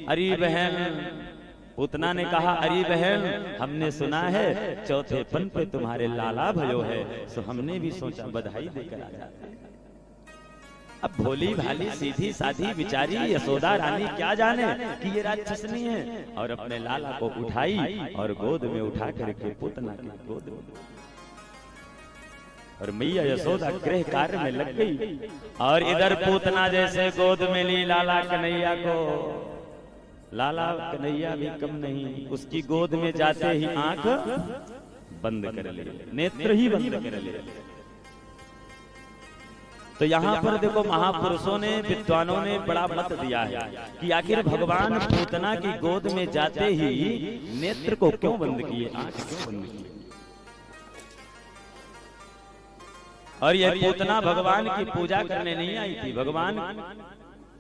अरे बहन, पूतना ने कहा अरे बहन, हमने सुना है चौथे पन पे तुम्हारे लाला भयो है, सो हमने भी सोचा बधाई देकर आ जाते हैं। अब भोली भाली सीधी साधी बिचारी यशोदा रानी क्या जाने कि ये राक्षसनी है, और अपने लाला को उठाई और गोद में उठा करके पूतना की गोद में, और मैया यशोदा गृह कार्य में लग गई। और इधर पूतना जैसे गोद में ली लाला कन्हैया को, लाला कन्हैया भी कम नहीं, उसकी गोद में जाते ही आंख बंद कर ले, नेत्र ही बंद कर ले। तो यहाँ पर देखो महापुरुषों ने, विद्वानों ने बड़ा मत दिया है कि आखिर भगवान पूतना की गोद में जाते ही नेत्र को क्यों बंद किए, आंख क्यों बंद किए। और यह पूतना भगवान की पूजा करने नहीं आई थी, भगवान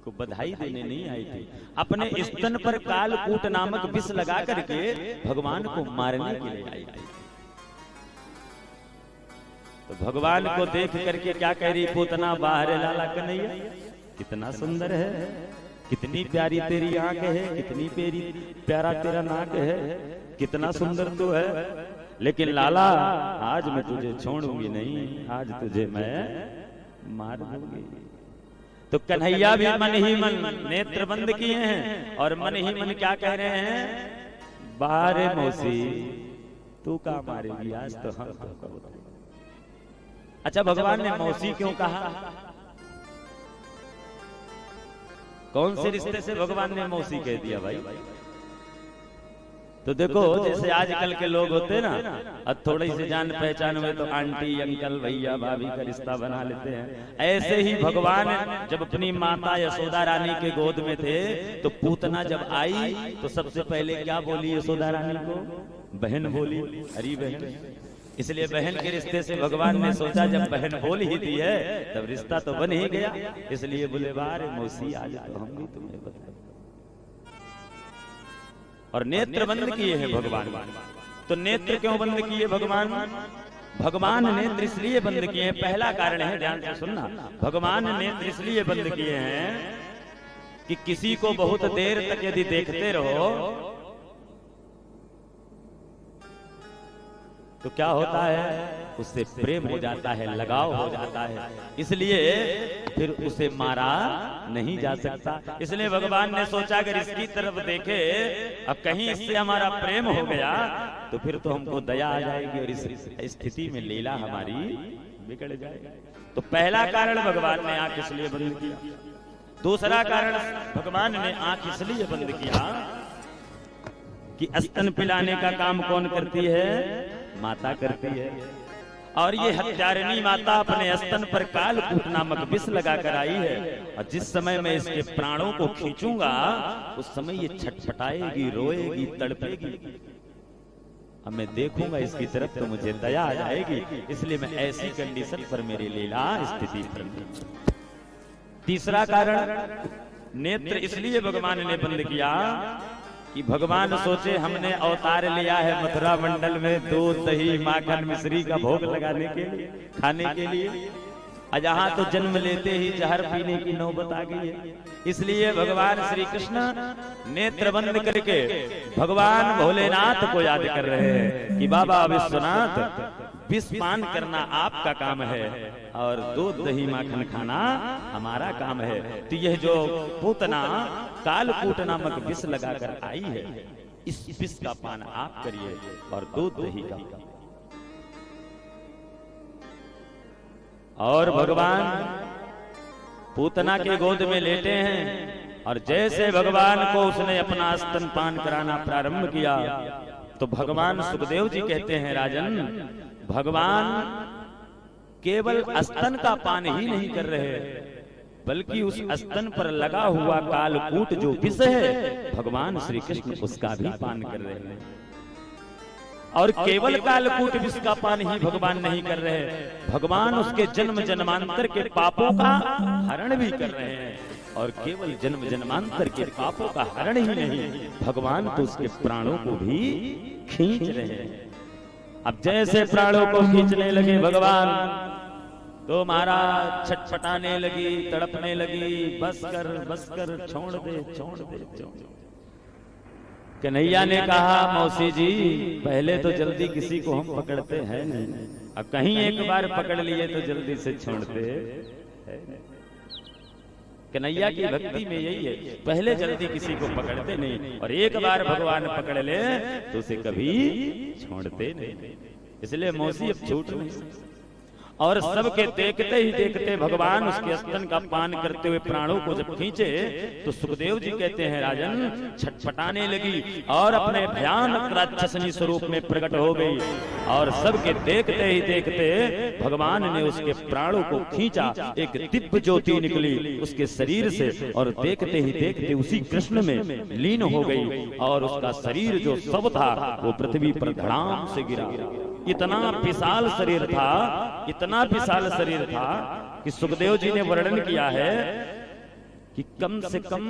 को बधाई देने नहीं आई थी, अपने स्तन पर कालकूट नामक विष लगा करके भगवान को मारने के लिए आई थी। तो भगवान को देख करके क्या कह रही पूतना, बाहर लाला कन्हैया कितना सुंदर है, कितनी प्यारी तेरी आंख है, कितनी प्यारा तेरा नाक है, कितना सुंदर तू है, लेकिन लाला आज मैं तुझे छोड़ूंगी नहीं, आज तुझे मैं मार दूंगी। तो कन्हैया भी मन ही मन नेत्र बंद किए हैं और मन ही मन क्या कह रहे हैं, बाहर मौसी तू का मारेगी, आज तो हम तो। अच्छा, भगवान ने मौसी क्यों कहा, कौन से रिश्ते से भगवान ने मौसी कह दिया भाई। तो देखो जैसे आजकल के लोग होते ना, अब थोड़ी सी जान पहचान हुए तो आंटी अंकल भैया भाभी का रिश्ता बना लेते हैं, ऐसे ही भगवान जब अपनी माता यशोदा रानी के गोद में थे तो पूतना जब आई तो सबसे पहले क्या बोली यशोदा रानी को, बहन बोली, अरे बहन। इसलिए बहन के रिश्ते से भगवान ने सोचा जब बहन बोल ही दी है तब रिश्ता तो बन ही गया, इसलिए बोले बार मौसी आज तो हम भी तुम्हें बताएं। और नेत्र बंद किए हैं भगवान। तो नेत्र क्यों बंद किए भगवान, भगवान नेत्र इसलिए बंद किए हैं, पहला कारण है, ध्यान से सुनना, भगवान नेत्र इसलिए बंद किए हैं कि किसी को बहुत देर तक यदि देखते रहो तो क्या होता है, उससे प्रेम हो जाता है, लगाव हो जाता है, इसलिए फिर उसे मारा नहीं जा सकता। इसलिए भगवान ने सोचा अगर इसकी तरफ देखे अब कहीं इससे हमारा प्रेम हो गया तो फिर तो हमको दया आ जाएगी और इस स्थिति में लीला हमारी बिगड़ जाएगी। तो पहला कारण भगवान ने आंख इसलिए बंद किया। दूसरा कारण भगवान ने आंख इसलिए बंद किया कि स्तन पिलाने का काम कौन करती है, माता करती है। और ये हत्यारिणी माता अपने स्तन पर कालकूट नामक विष लगाकर आई है, और जिस समय मैं इसके प्राणों को खींचूंगा उस समय ये छटपटाएगी, रोएगी, तड़पेगी। अब मैं देखूंगा इसकी तरफ तो मुझे दया आ जाएगी, इसलिए मैं ऐसी कंडीशन पर मेरी लीला स्थिति पर। तीसरा कारण नेत्र इसलिए भगवान ने बंद किया कि भगवान सोचे हमने अवतार लिया है मथुरा मंडल में दूध दही माखन मिश्री का भोग लगाने के लिए, खाने के लिए, यहाँ तो जन्म लेते ही जहर पीने की नौबत आ गई है। इसलिए भगवान श्री कृष्ण नेत्र बंद करके भगवान भोलेनाथ को याद कर रहे हैं कि बाबा विश्वनाथ विष पान करना आपका काम है और दूध दही माखन खाना हमारा काम है। तो यह जो पूतना कालकूट नामक विष लगाकर आई है, इस विष का पान आप करिए और दूध दही का। और भगवान पूतना के गोद में लेटे हैं और जैसे भगवान को उसने अपना स्तनपान कराना प्रारंभ किया तो भगवान सुखदेव जी कहते हैं, राजन भगवान केवल स्तन का पान ही नहीं कर रहे बल्कि उस स्तन पर लगा हुआ कालकूट जो विष है भगवान श्री कृष्ण उसका भी पान कर रहे हैं। और केवल कालकूट विष का पान ही भगवान नहीं कर रहे, भगवान उसके जन्म जन्मांतर के पापों का हरण भी कर रहे हैं। और केवल जन्म जन्मांतर के पापों का हरण ही नहीं, भगवान तो उसके प्राणों को भी खींच रहे हैं। अब जैसे प्राणों को खींचने लगे भगवान तो महाराज छटपटाने लगी, तड़पने लगी, बस कर छोड़ दे छोड़ दे छोड़ दे। कन्हैया ने कहा मौसी जी पहले तो जल्दी किसी को हम पकड़ते हैं नहीं, अब कहीं एक बार पकड़ लिए तो जल्दी से छोड़ते हैं। कन्हैया की भक्ति में यही है, पहले जल्दी किसी को पकड़ते नहीं और एक बार भगवान पकड़ ले तो उसे कभी छोड़ते नहीं। इसलिए मौसी अब छूट नहीं सकती। और सबके देखते ही देखते भगवान उसके स्तन का पान करते हुए प्राणों को जब खींचे तो सुखदेव जी कहते हैं राजन छटपटाने लगी और अपने भयानक राक्षसनी स्वरूप में प्रकट हो गई। और सबके देखते ही देखते भगवान ने उसके प्राणों को खींचा, एक दिव्य ज्योति निकली उसके शरीर से और देखते ही देखते उसी कृष्ण में लीन हो गई और उसका शरीर जो सब था वो पृथ्वी पर धड़ाम से गिरा। इतना विशाल शरीर था, इतना विशाल शरीर था कि सुखदेव जी ने वर्णन किया है कि कम से कम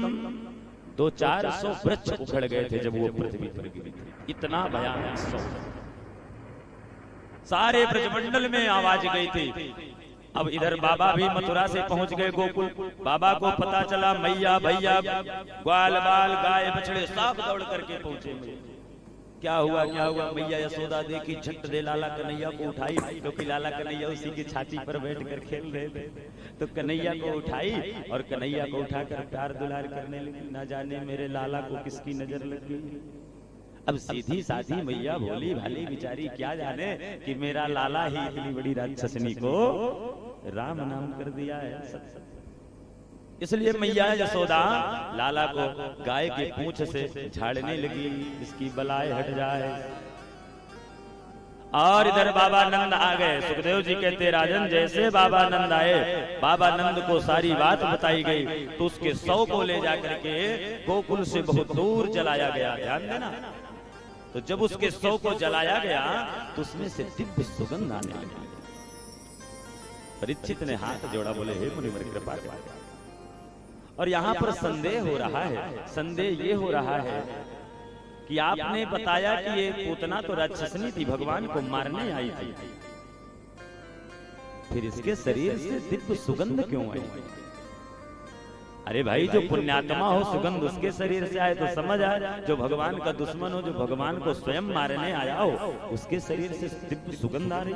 200-400 वृक्ष उखड़ गए थे जब वो पृथ्वी पर गिरी थी। इतना भयानक सौ सारे ब्रजमंडल में आवाज गई थी। अब इधर बाबा भी मथुरा से पहुंच गए गोकुल। बाबा को पता चला मैया भैया ग्वाल बाल गाय बछड़े सब दौड़ करके पहुंचे। क्या हुआ मैया यशोदा देखी झट दे लाला कन्हैया को उठाई, क्योंकि लाला कन्हैया उसी की छाती पर बैठकर खेल रहे थे। तो कन्हैया को उठाई और कन्हैया को उठाकर प्यार दुलार करने लगी। ना जाने मेरे लाला को किसकी नजर लग गई। अब सीधी साधी मैया भोली भाली बिचारी क्या जाने कि मेरा लाला ही इतनी बड़ी राक्षसनी को राम नाम कर दिया है। इसलिए मैया यशोदा लाला को गाय की पूंछ से झाड़ने लगी, इसकी बलाएं हट जाए। और इधर बाबा नंद आ गए। सुखदेव जी कहते राजन जैसे बाबा नंद आए, बाबा नंद को सारी बात बताई गई तो उसके शव को ले जाकर के गोकुल से बहुत दूर जलाया गया। ध्यान देना। तो जब उसके शव को जलाया गया तो उसमें से दिव्य सुगंध आने लगी। परीक्षित ने हाथ जोड़ा, बोले हे मुनिवर कृपा करें। और यहाँ पर संदेह हो रहा है, संदेह ये हो रहा है कि आपने बताया कि ये पूतना तो राक्षसनी थी, भगवान को मारने आई थी, फिर इसके शरीर से दिव्य सुगंध क्यों आई? अरे भाई जो पुण्यात्मा हो सुगंध उसके शरीर से आए तो समझ आए, जो भगवान का दुश्मन हो, जो भगवान को स्वयं मारने आया हो, उसके शरीर से दिव्य सुगंध आ रही।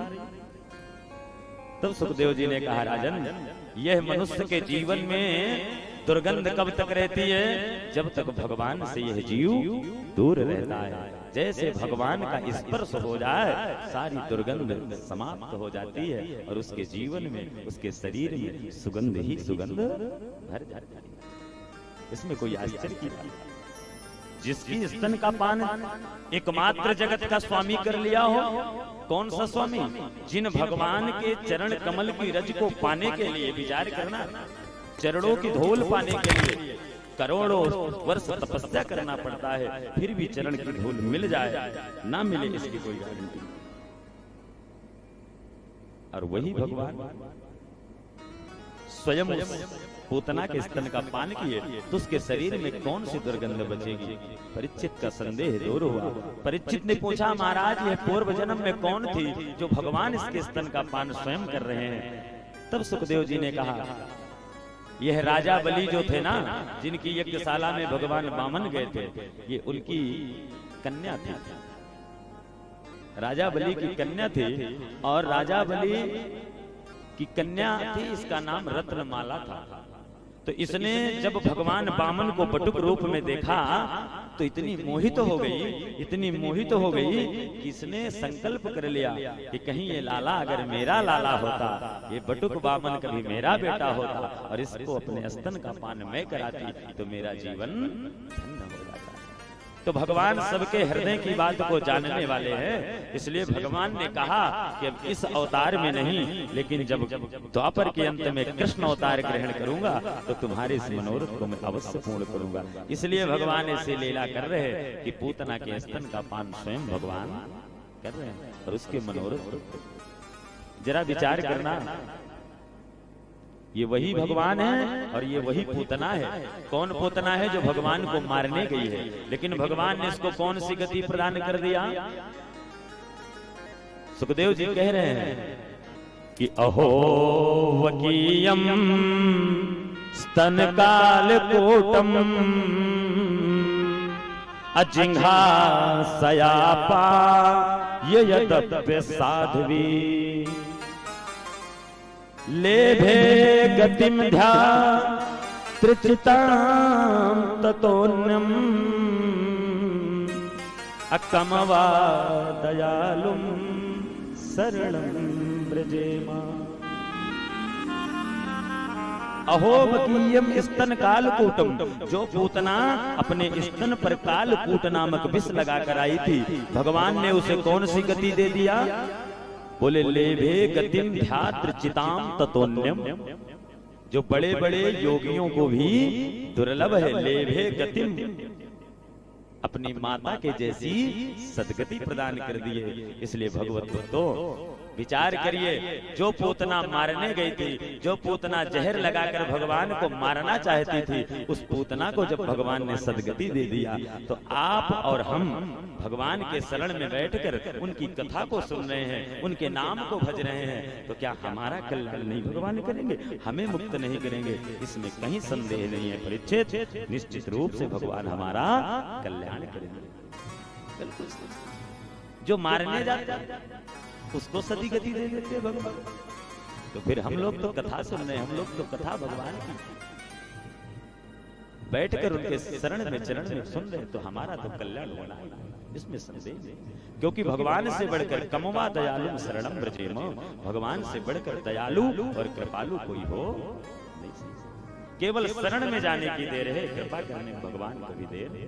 तब सुखदेव जी ने कहा राजन यह मनुष्य के जीवन में दुर्गंध कब तक रहती है? जब तक भगवान से यह जीव दूर रहता है। जैसे भगवान का स्पर्श हो जाए सारी दुर्गंध समाप्त हो जाती है और उसके जीवन में, उसके शरीर में सुगंध ही सुगंध भर जाती है। इसमें कोई आश्चर्य की बात? जिसकी स्तन का पान एकमात्र जगत का स्वामी कर लिया हो, कौन सा स्वामी? जिन भगवान के चरण कमल की रज को पाने के लिए विचार करना, चरणों की धूल पाने के लिए करोड़ों वर्ष तपस्या करना पड़ता है, फिर भी चरण की धूल मिल जाए ना मिले इसकी कोई गारंटी। और वही भगवान स्वयं पूतना के स्तन का पान किए तो उसके शरीर में कौन सी दुर्गंध बचेगी? परीक्षित का संदेह दूर हुआ। परीक्षित ने पूछा महाराज यह पूर्व जन्म में कौन थी जो भगवान इसके स्तन का पान स्वयं कर रहे हैं? तब सुखदेव जी ने कहा यह राजा बलि जो थे ना, जिनकी यज्ञशाला में भगवान वामन गए थे, ये उनकी कन्या थी। राजा बलि की कन्या थी और राजा बलि की कन्या थी, इसका नाम रत्नमाला था। तो इसने जब भगवान वामन को बटुक रूप में देखा तो इतनी मोहित हो गई, इतनी मोहित हो गई कि इसने संकल्प कर लिया कि कहीं ये लाला अगर मेरा लाला होता, ये बटुक वामन कभी मेरा बेटा होता और इसको अपने स्तन का पान मैं कराती तो मेरा जीवन धन्य हो जाता। तो भगवान सबके हृदय की बात को जानने वाले हैं, इसलिए भगवान ने कहा कि अब इस अवतार में नहीं, लेकिन जब द्वापर के अंत में कृष्ण अवतार ग्रहण करूंगा तो तुम्हारे इस मनोरथ को मैं अवश्य पूर्ण करूंगा। इसलिए भगवान ऐसे लीला कर रहे हैं कि पूतना के स्तन का पान स्वयं भगवान कर रहे हैं और उसके मनोरथ जरा विचार करना। ये वही भगवान है और ये वही पूतना है। कौन पूतना है? जो भगवान को मारने गई है, लेकिन भगवान ने इसको कौन सी गति प्रदान कर दिया? सुखदेव जी कह रहे हैं कि अहो वकीयम स्तन काल कोटम अजिंघा सयापा ये यद्यप्य साध्वी लेभे गतिम ध्या त्रिचितां ततोन्यम अकमवा दयालुम सरलम ब्रजेमा। अहोबकीयम स्तन कालकूटम, जो पूतना अपने स्तन पर कालकूट नामक विष लगाकर आई थी, भगवान ने उसे कौन सी गति दे दिया? बोले लेभे गतिम ध्यात्र चिताम ततोन्यम, जो बड़े बड़े योगियों को भी दुर्लभ है। लेभे गतिम, अपनी माता के जैसी सदगति प्रदान कर दिए। इसलिए भगवत भक्तों विचार करिए, जो पूतना मारने गई थी, जो पूतना जहर लगाकर भगवान को मारना चाहती थी, उस पूतना को जब भगवान ने सदगति दे दिया, तो आप और हम भगवान के शरण में बैठकर उनकी कथा को सुन रहे हैं, उनके नाम को भज रहे हैं, तो क्या हमारा कल्याण नहीं भगवान करेंगे? हमें मुक्त नहीं करेंगे? इसमें कहीं संदेह नहीं है परीक्षित, निश्चित रूप से भगवान हमारा कल्याण करेंगे। जो मारने जाता उसको सदी गति दे देते भगवान। तो फिर हम लोग तो कथा सुन रहे हैं, हम लोग तो कथा भगवान की बैठकर उनके शरण में चरण में सुन रहे हैं, तो हमारा तो कल्याण होना है, इसमें संदेह नहीं। क्योंकि भगवान से बढ़कर कमवा दयालु शरणम ब्रजेम, भगवान से बढ़कर दयालु और कृपालु कोई हो नहीं। केवल शरण में जाने की देर है, कृपा करने भगवान को भी देर है।